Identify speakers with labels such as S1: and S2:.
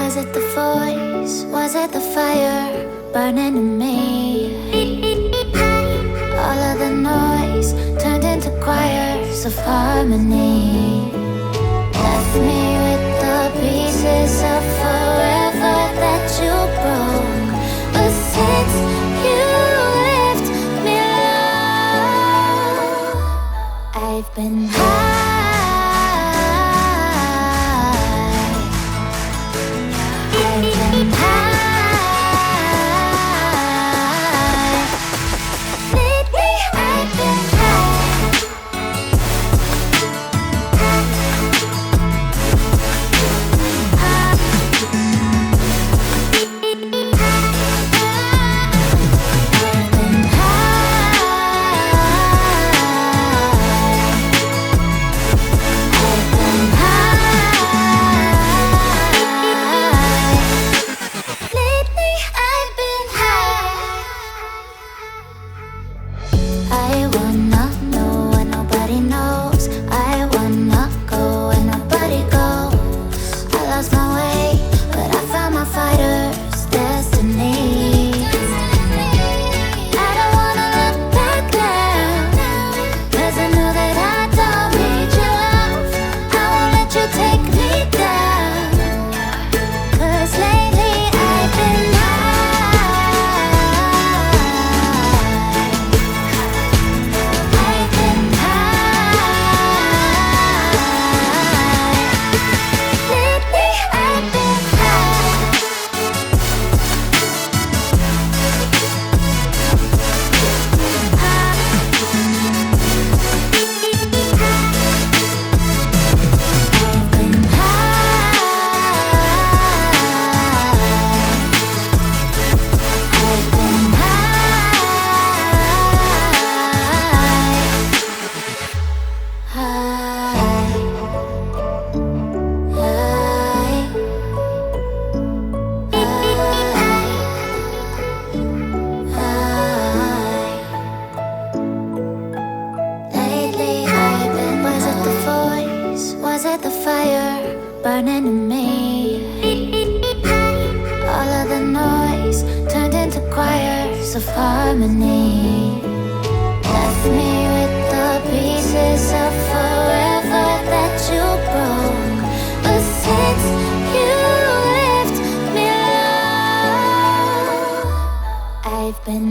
S1: Was it the voice? Was it the fire burning in me? All of the noise turned into choirs of harmony. Left me with the pieces of forever that you broke. But since you left me alone, I've been high. Burning in me. All of the noise turned into choirs of harmony. Left me with the pieces of forever that you broke. But since you left me alone, I've been